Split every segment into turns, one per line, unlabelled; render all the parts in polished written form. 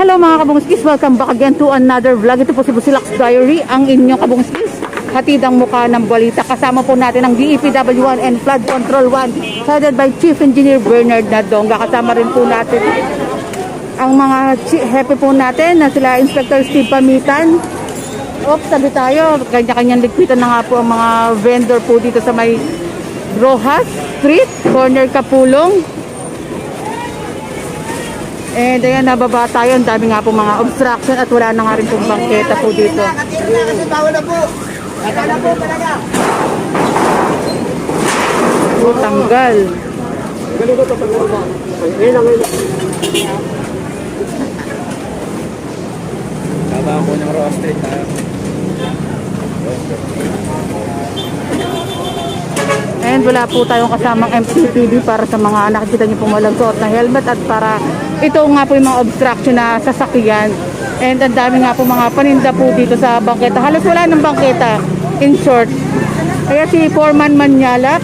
Hello mga kabungskis, welcome back again to another vlog. Ito po si Busilak's Diary, ang inyong kabungskis. Hatid ang mukha ng balita. Kasama po natin ang DEPW1 and Flood Control 1, headed by Chief Engineer Bernard Nadonga. Kasama rin po natin ang mga hepe po natin na sila Inspector Steve Pamitan. Oops, sabi tayo, kanya-kanyang ligpitan na nga po ang mga vendor po dito sa may Rojas Street, corner Kapulong. And ayan, nababa tayo. Ang dami nga po mga obstruction at wala na nga rin pong bangketa po dito.
Kasi bawal na po. Bawal na po talaga.
Tanggal.
Ganito to pag ba? Ngayon lang ngayon. Taba ko ng Ross Street tayo.
And wala po tayong kasamang MPTV para sa mga nakikita niyo pong walang suot na helmet at para ito nga po yung mga obstruction na sasakyan. And ang dami nga po mga paninda po dito sa bangketa. Halos wala ng bangketa, in short. Kaya si Foreman Manyalak,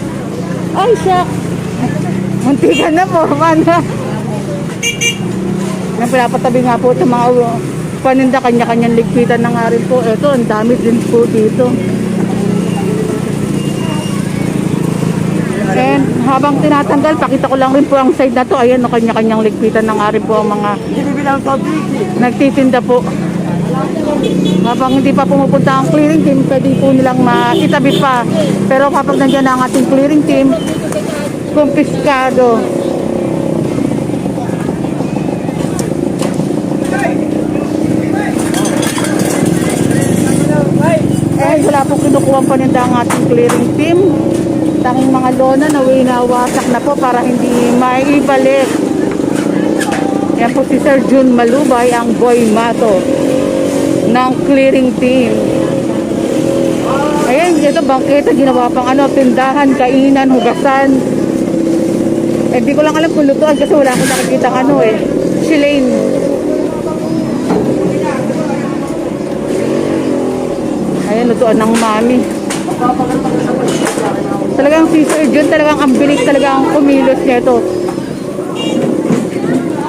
ay siya, muntikan na Foreman. Nang pinapatabi nga po sa mga paninda, kanya-kanyang ligpitan na nga rin po. Ito, ang dami din po dito. And habang tinatanggal, pakita ko lang rin po ang side na to. Ayan, no, kanya-kanyang ligpitan na nga rin po ang mga nagtitinda po. Habang hindi pa pumupunta ang clearing team, pwede po nilang maitabi pa. Pero kapag nandiyan na ang ating clearing team, kumpiskado. And wala po kinukuha pa ninda ang ating clearing team. Tanging mga lona na winawasak na po para hindi maibalik. Yan po si Sir June Malubay, ang boy mato ng clearing team. Ayan, ito bangketa, ginawa pang tindahan, kainan, hugasan. Eh, di ko lang alam kung lutuan kasi wala akong nakikita Shilane. Ayan, lutuan ng mami. Talagang si Sir Jun, talagang ang bilis talaga ang kumilos nito.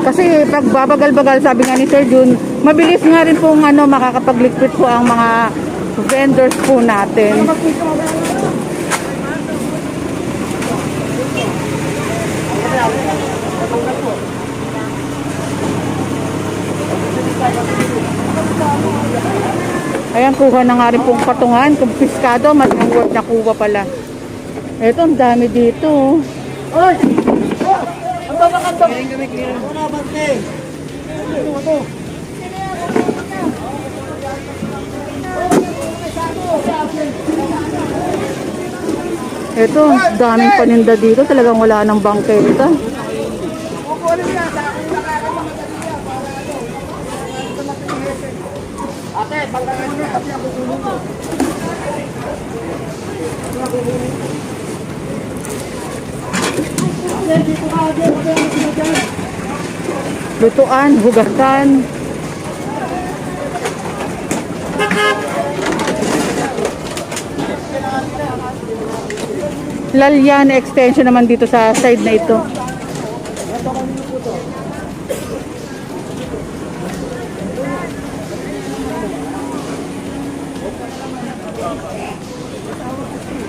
Kasi pag babagal-bagal, sabi nga ni Sir Jun, mabilis nga rin pong makakapagligpit po ang mga vendors po natin. Ayan, kuha na nga rin pong patungan, kumpiskado, maraming word na kuha pala. Eto, ang dami dito.
Oy! Ang babakantong! Clearing. Ano na, bante? Ito.
Eto, daming paninda dito. Talagang wala ng bangketa.
Ate, pagkakas mo kasi ako tulong ko.
Lutuan, hugasan. Lalyan extension naman dito sa side na ito.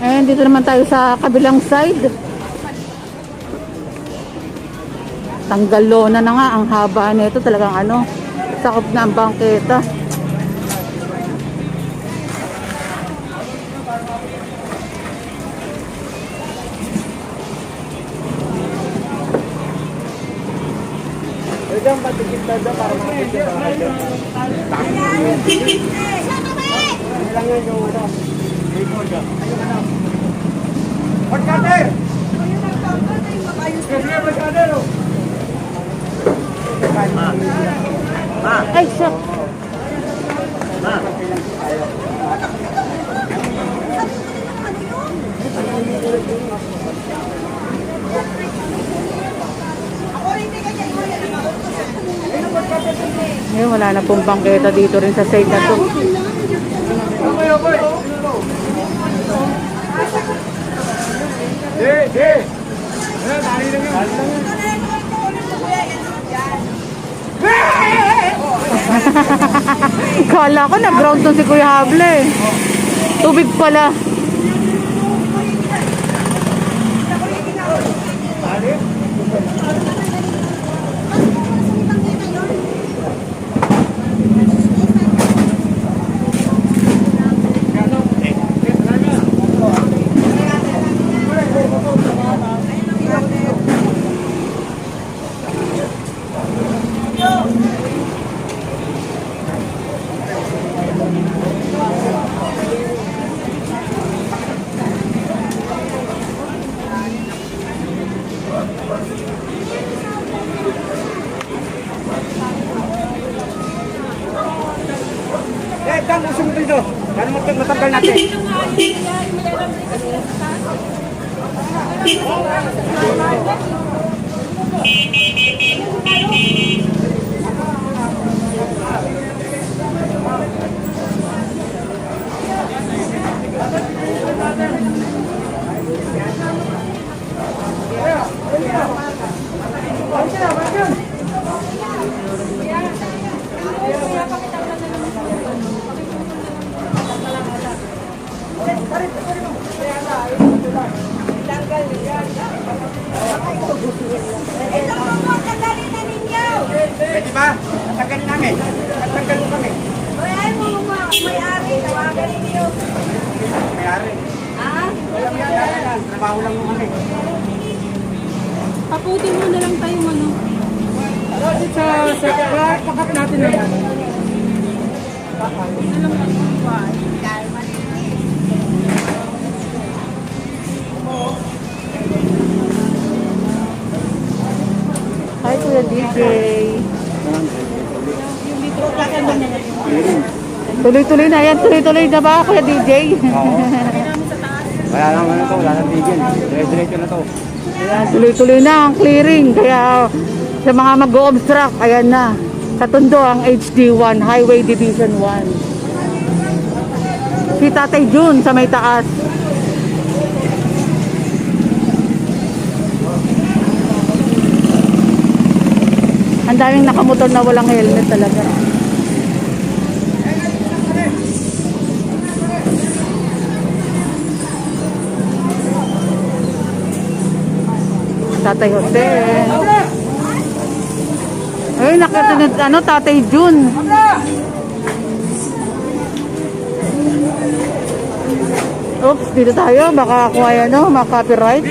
Ayan, dito naman tayo sa kabilang side. Tanggalona na nga, ang haba nito, talagang sakop na ang bangketa.
Pwede ang patigil na doon para makapigil na kayo. Lang yan yung Pagkader! Sige, pagkader!
Ay, siya. Ngayon, wala na pong bangketa dito rin sa side na to. Kala ko nag-ground to si Kuya Hable. Tubig pala.
Eh, Dan, usong mo dito. Paano matanggal natin? Pwede ba? Tatanggalin namin. Tatanggal mo kami.
May-ari, tawagan ninyo.
Mayari.
Ah?
Walang yan. Trabaho lang mo kami.
Paputin mo na lang tayo ano.
Sa pakap natin na yan.
Hi, Kuya DJ. Tuloy-tuloy na yan. Tuloy-tuloy na ba, Kuya DJ?
Oo. Kaya lang ano to, wala nang tigil. Diretso na to.
Ayan, tuloy-tuloy na ang clearing. Kaya sa mga mag-o-obstruct, ayan na. Sa Tondo, ang HD1, Highway Division 1. Si Tatay Jun sa may taas. Ang daming nakamotor na walang helmet talaga. Tatay Jose. Ay, nakatunod, ano, Tatay Jun. Oops, dito tayo. Baka ako ay, ano, maka-copyright.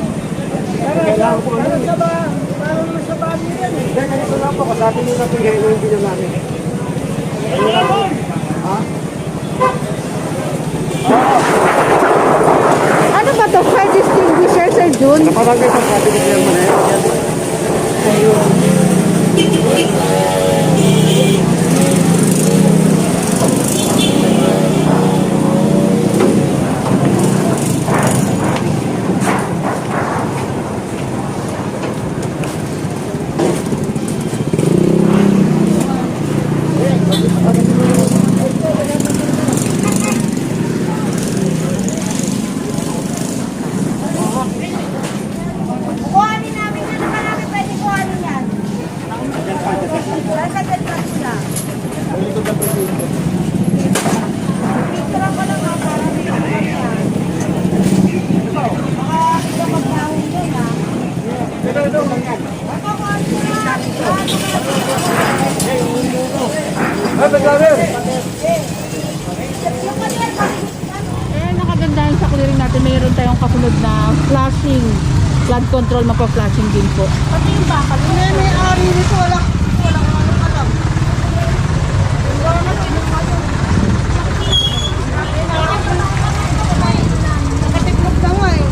Kailangan po ano. Ganito lang po, kasabi nila po yung video namin. Ha?
Ano ba to? Fire distinguisher, Sir Jun?
Nakalagay sa sabi nila mo na yan.
Ayun.
Kuhanin namin na naman namin pwede kuhanin yan. Nasa delman sila. Picture ko lang ha, para may kuhanin yan. Baka ito mag-ahon yun ha. Baka kuhanin na.
Ay, paglabi!
Yung kanyan,
Eh, nakagandahan sa clearing natin. Mayroon tayong kasunod na flashing. Flood control, magpa-flashing din po.
pati yung bakal. May-ari nito, walang alam. Nakatiklop na nga eh.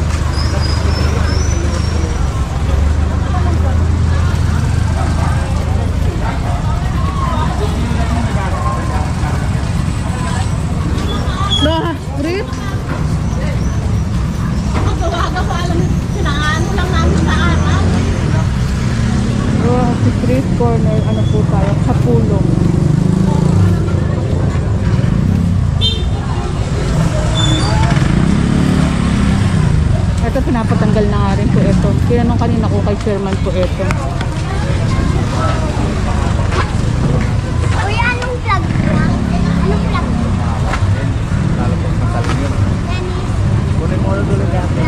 No, Rit?
Gawa-gawa lang. Sinaano lang namin sa araw.
Oh, si street corner, ano po tayo, sa pulong. Ito, pinapatanggal na nga rin po ito. Tinanong kanina ko kay chairman po ito.
Kuya, anong vlog mo? Anong vlog mo?
Lalo pag matalim yun.
Dennis,
Kunin mo ulit ulit natin.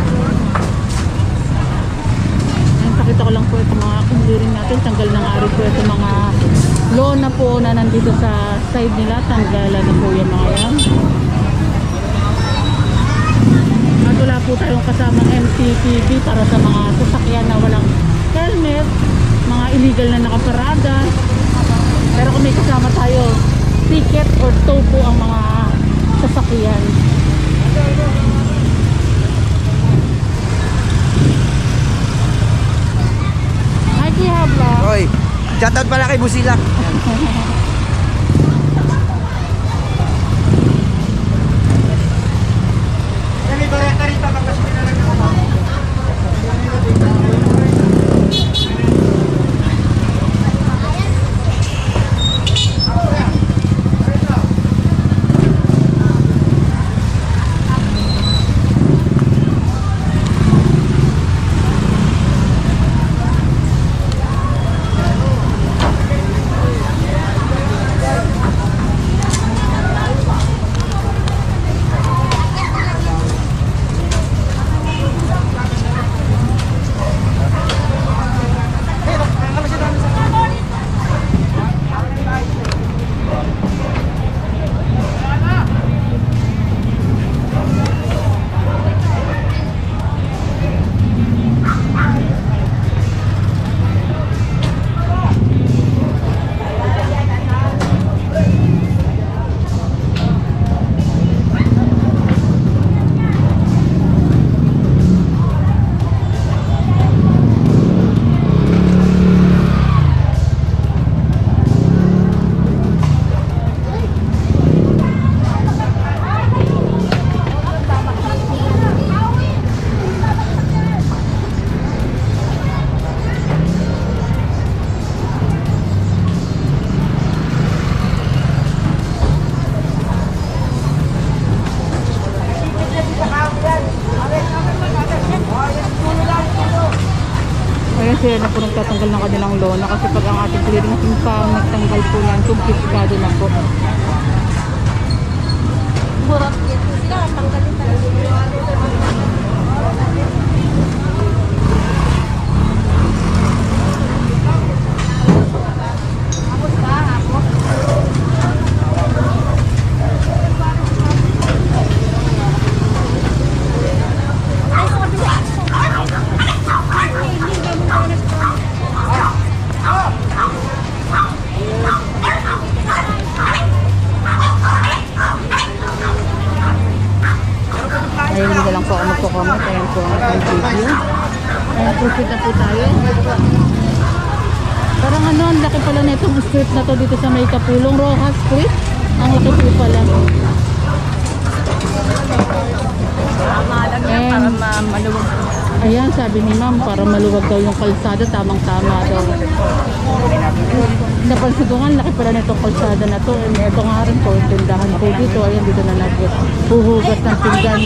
Ayan, pakita ko lang po ito mga clearing natin. Tanggal na nga rin po ito mga lona po na nandito sa side nila. Tanggalan na po yung mga yan. At wala po tayong kasamang MTPB para sa mga sasakyan na walang helmet, mga illegal na nakaparada. Pero kung may kasama tayo, ticket or tow po ang mga sasakyan. Hi, Kuya Habla.
Hoy, shoutout pala kay Busilak.
Ayan sila na po nagtatanggal ng kanilang lona kasi pag ang ating clearing team pa nagtanggal po yan, kumpiskado na po.
burot dito sila. Tanggalin talaga. Hapos ba? Hapos? Ay, sorry.
Ayun, hindi na lang po ako magpo-comment. Ayan po ang ating video. Ayan, proceed na po tayo. Parang ano, ang laki pala na itong street na to dito sa may Kapulong, Rojas Street. Ang laki po pala. And,
maluwag.
ayan, sabi ni ma'am, para maluwag daw yung kalsada, tamang-tama daw. Napansin ko nga, ang laki pala na itong kalsada na to. And ito nga rin po, tindahan po dito. Ayan, dito na naghuhugas ng pinggan.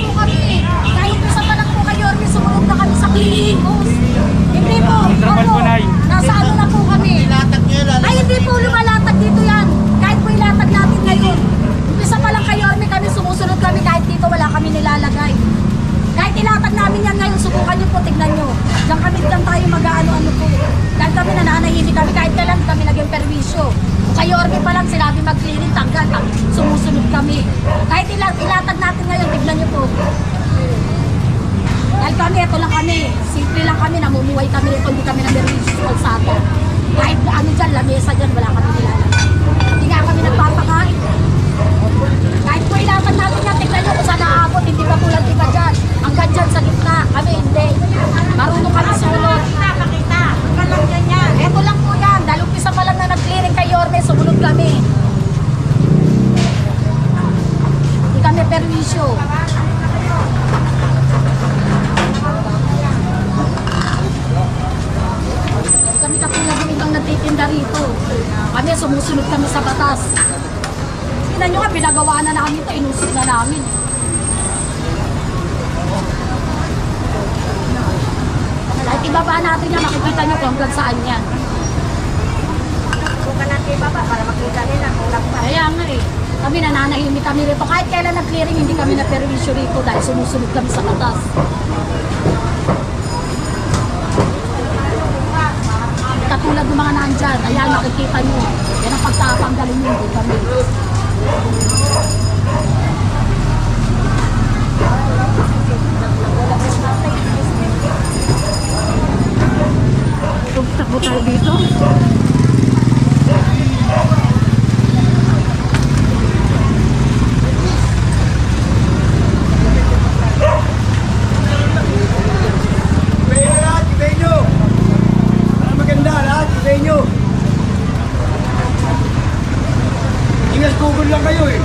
Kahit isa pa lang po kayo, Ormi, sumunod na kami sa Clinicos. Hindi po. Opo, nasa ano na po kami. Ay, hindi po lumalatag dito yan. Kahit po ilatag natin ngayon. Isa pa lang kayo, Ormi, kami sumusunod kami kahit dito wala kami nilalagay. Kahit ilatag namin yan ngayon, subukan nyo po, tignan nyo. Diyan tayo mag-ano-ano po. Dahil kami nananahimik kami, kahit kailan kami naging perwisyo. Kayo, Ormi pa lang, sinabi mag-clearing, tanggal, sumusunod kami. Kahit ilatag natin ngayon, tignan nyo po. Dahil kami, ito lang kami. Simple lang kami, namumuhay kami ito, hindi kami na-perwisyo kalsada. Kahit ano dyan, lamesa dyan, wala kami nilalagay. Hindi nga kami nagpapakain. Kahit po ilatag natin yan, tignan nyo kung saan naabot, hindi ka tulad iba dyan. Hanggang dyan sa gitna, kami hindi. Marunong kami sunod. Pakita. Kalang yan yan. Ito lang po yan. Dahil umpisa pa lang na nag-clearing kay Orme, sumunod kami. Hindi kami perwisyo. Hindi kami katulad ng ibang nagtitinda rito. Kami, sumusunod kami sa batas. Tingnan nyo nga, pinagawa na namin ito, inusok na namin. Ibaba natin yan, makikita nyo kung hanggang saan yan. Kung ka natin ibaba, para makita nila kung lakpa. Kaya nga eh, kami nananahimik kami rito. Kahit kailan nag-clearing, hindi kami na-perwisyo rito dahil sumusunod kami sa katas. Katulad ng mga nandyan, ayan, makikita nyo. Yan ang pagtatanggalin nyo, hindi kami.
Takbo tayo dito.
Google lang kayo eh.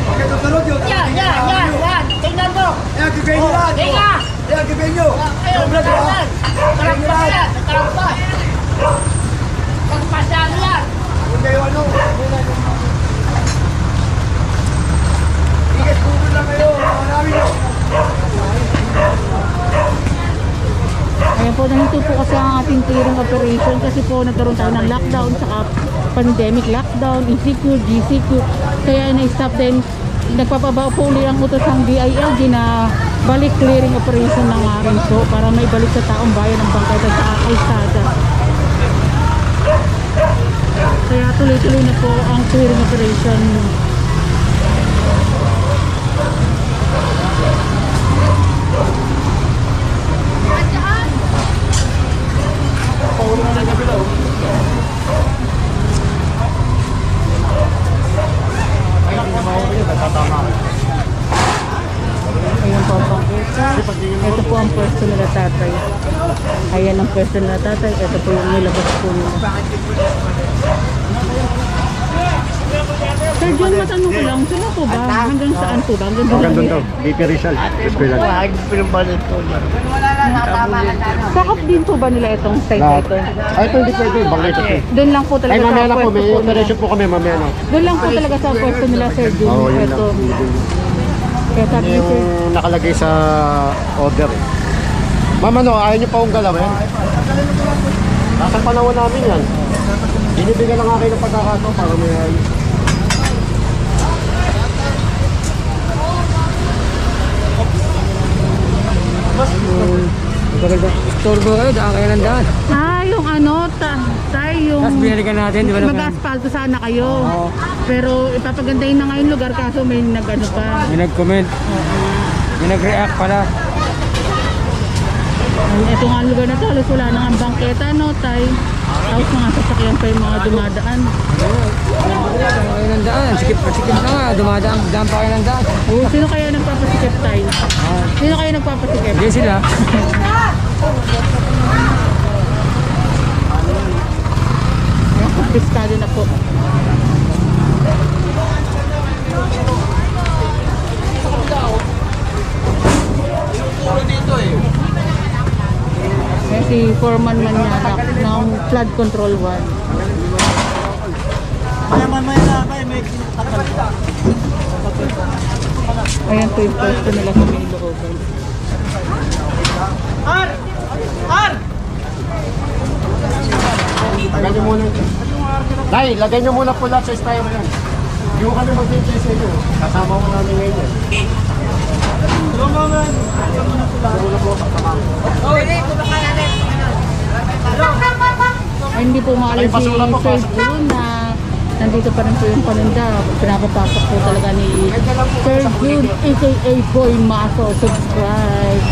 Okay, tutalog yun.
Yan. Tingnan mo.
Ayan, gibay nyo lahat.
Tingnan.
Ayan, gibay nyo.
Ayun,
Sobrang
nagkaroon.
Gibay nyo lahat.
Nagkaroon. Pagpasyalo yan.
Kung kayo ano. Ingat, Google lang kayo. Marami nyo.
Ayan po, nandito po kasi ang ating clearing operation kasi po nagkaroon tayo ng lockdown saka pandemic lockdown, ECQ, GCQ. Kaya na-stop din, nagpapabao po uli ang utos ng DILG na balik clearing operation ng Rinso para may balik sa taong bayan ng Bangketa sa kalsada. Kaya tuloy-tuloy na po ang clearing operation. Ayan po ang pangkita. Ito po ang pwesto nila tatay. Ayan ang pwesto nila tatay. Ito po yung nilabas po nila. Sir John, matanong ko lang, sino po ba? Hanggang saan po ba? Hanggang doon
daw, BP Rizal.
Sakop din po ba nila itong site na ito?
Ay, ito hindi pwede, bangay ito.
Doon lang po talaga
Ay, mamaya na po, may
pwesto po nila.
operation po kami mamaya na.
Doon lang po talaga sa pwesto nila, Sir John.
Oo, yun
Ito.
lang.
Kaya sabi
Yun
ni Sir,
yung nakalagay sa order. Mama, no, ayaw niyo pa akong galawin? Nasa panahon namin yan. Binibigyan lang nga kayo ng pagkakato para may ayos.
Turbo kayo, daan kayo ng daan.
yung ano, tayo yung
Tapos binalikan natin, di ba?
mag-asfalto sana kayo. Pero ipapagandahin na ngayon lugar kaso may nag-ano pa.
May nag-comment. May nag-react pala.
Ito nga ang lugar na to, halos wala na nga ang bangketa, no, tay. Tapos mga sasakyan pa yung mga dumadaan.
Daan kayo ng daan. Sikip na nga. Dumadaan pa kayo ng daan.
Oh, sino kaya nagpapasikip tayo? Sino kaya nagpapasikip?
Hindi sila.
Piskado na po. Yan si Foreman Manyanak ng Flood Control 1. Ayan po yung pwesto nila sa may looban.
Tagal nyo muna. Nay, lagay nyo muna po lahat sa styro yan. Hindi ko kami mag-change sa inyo. Kasama ko namin ngayon eh.
Ay, hindi po maalis si Sir June na nandito pa rin po yung paninda. Pinapapasok po talaga ni Sir June aka Boy Maso. Subscribe.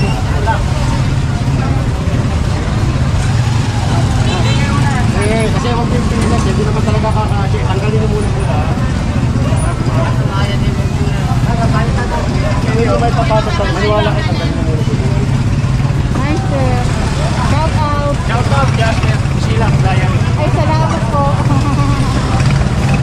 Eh, kasi ako yung pilas, hindi naman talaga kakasya. Tanggalin mo muna muna. Hindi ko may papasok. Maniwala kayo.